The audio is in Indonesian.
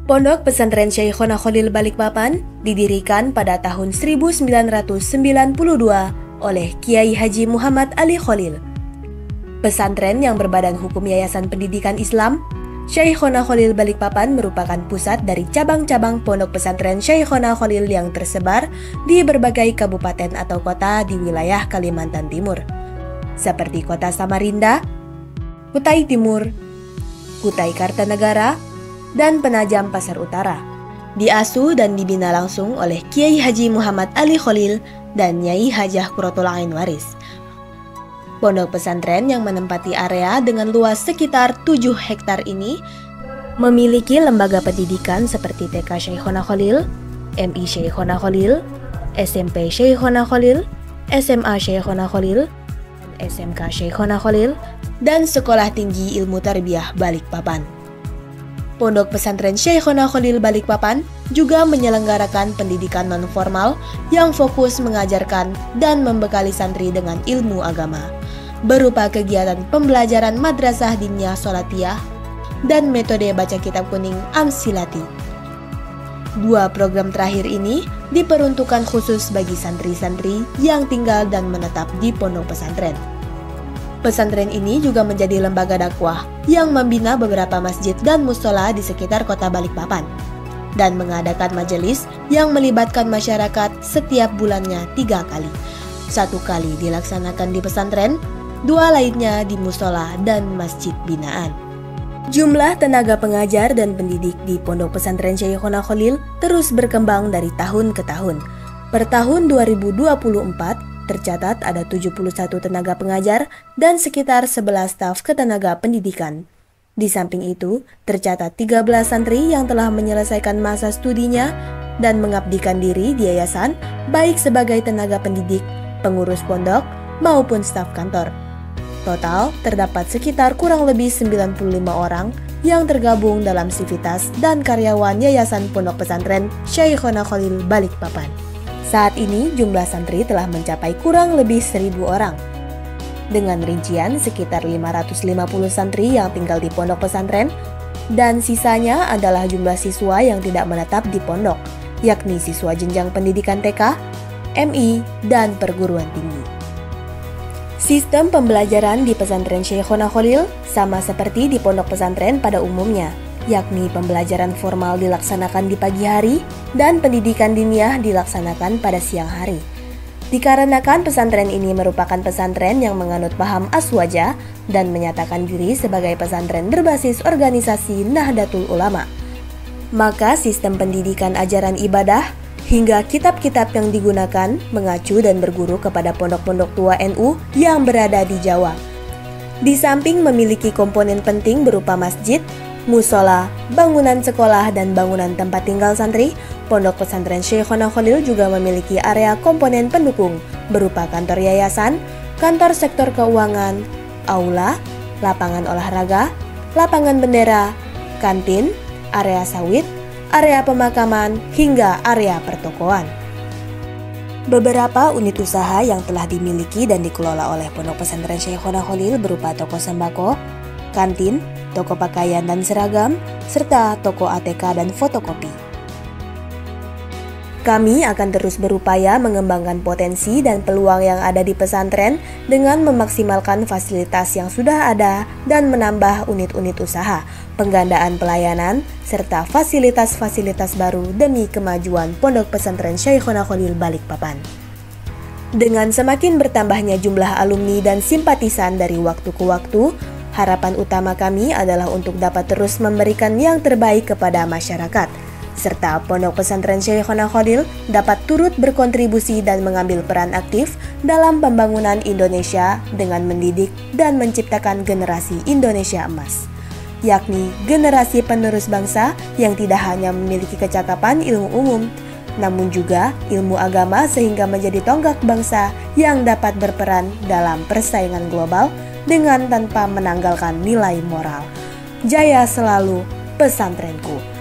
Pondok Pesantren Syekhona Khalil Balikpapan didirikan pada tahun 1992 oleh Kiai Haji Muhammad Ali Khalil. Pesantren yang berbadan hukum Yayasan Pendidikan Islam, Syekhona Khalil Balikpapan merupakan pusat dari cabang-cabang pondok pesantren Syekhona Khalil yang tersebar di berbagai kabupaten atau kota di wilayah Kalimantan Timur, seperti Kota Samarinda, Kutai Timur, Kutai Kartanegara, dan Penajam Pasar Utara. Diasuh dan dibina langsung oleh Kiai Haji Muhammad Ali Khalil dan Nyai Hajah Quratul Ain Waris. Pondok pesantren yang menempati area dengan luas sekitar 7 hektar ini memiliki lembaga pendidikan seperti TK Syekhona Khalil, MI Syekhona Khalil, SMP Syekhona Khalil, SMA Syekhona Khalil, SMK Syekhona Khalil, dan Sekolah Tinggi Ilmu Tarbiyah Balikpapan. Pondok Pesantren Syekhona Khalil Balikpapan juga menyelenggarakan pendidikan non-formal yang fokus mengajarkan dan membekali santri dengan ilmu agama, berupa kegiatan pembelajaran madrasah diniyah sholatiyah dan metode baca kitab kuning Amsilati. Dua program terakhir ini diperuntukkan khusus bagi santri-santri yang tinggal dan menetap di pondok pesantren. Pesantren ini juga menjadi lembaga dakwah yang membina beberapa masjid dan mushola di sekitar kota Balikpapan dan mengadakan majelis yang melibatkan masyarakat setiap bulannya 3 kali. 1 kali dilaksanakan di pesantren, 2 lainnya di mushola dan masjid binaan. Jumlah tenaga pengajar dan pendidik di Pondok Pesantren Syekhona Khalil terus berkembang dari tahun ke tahun. Per tahun 2024, tercatat ada 71 tenaga pengajar dan sekitar 11 staf ketenaga pendidikan. Di samping itu, tercatat 13 santri yang telah menyelesaikan masa studinya dan mengabdikan diri di yayasan, baik sebagai tenaga pendidik, pengurus pondok, maupun staf kantor. Total, terdapat sekitar kurang lebih 95 orang yang tergabung dalam sivitas dan karyawan Yayasan Pondok Pesantren Syekhona Khalil Balikpapan. Saat ini jumlah santri telah mencapai kurang lebih 1.000 orang. Dengan rincian sekitar 550 santri yang tinggal di pondok pesantren dan sisanya adalah jumlah siswa yang tidak menetap di pondok, yakni siswa jenjang pendidikan TK, MI, dan perguruan tinggi. Sistem pembelajaran di pesantren Syekhona Khalil sama seperti di pondok pesantren pada umumnya, yakni pembelajaran formal dilaksanakan di pagi hari dan pendidikan diniyah dilaksanakan pada siang hari. Dikarenakan pesantren ini merupakan pesantren yang menganut paham Aswaja dan menyatakan diri sebagai pesantren berbasis organisasi Nahdlatul Ulama, maka sistem pendidikan ajaran ibadah hingga kitab-kitab yang digunakan mengacu dan berguru kepada pondok-pondok tua NU yang berada di Jawa. Di samping memiliki komponen penting berupa masjid, mushola, bangunan sekolah, dan bangunan tempat tinggal santri, Pondok Pesantren Syekhona Khalil juga memiliki area komponen pendukung berupa kantor yayasan, kantor sektor keuangan, aula, lapangan olahraga, lapangan bendera, kantin, area sawit, area pemakaman, hingga area pertokoan. Beberapa unit usaha yang telah dimiliki dan dikelola oleh Pondok Pesantren Syekhona Khalil berupa toko sembako, kantin, toko pakaian dan seragam, serta toko ATK dan fotokopi. Kami akan terus berupaya mengembangkan potensi dan peluang yang ada di pesantren dengan memaksimalkan fasilitas yang sudah ada dan menambah unit-unit usaha, penggandaan pelayanan, serta fasilitas-fasilitas baru demi kemajuan Pondok Pesantren Syekhona Khalil Balikpapan. Dengan semakin bertambahnya jumlah alumni dan simpatisan dari waktu ke waktu, harapan utama kami adalah untuk dapat terus memberikan yang terbaik kepada masyarakat, serta Pondok Pesantren Syekhona Khalil dapat turut berkontribusi dan mengambil peran aktif dalam pembangunan Indonesia dengan mendidik dan menciptakan generasi Indonesia emas, yakni generasi penerus bangsa yang tidak hanya memiliki kecakapan ilmu umum, namun juga ilmu agama sehingga menjadi tonggak bangsa yang dapat berperan dalam persaingan global dengan tanpa menanggalkan nilai moral. Jaya selalu pesantrenku.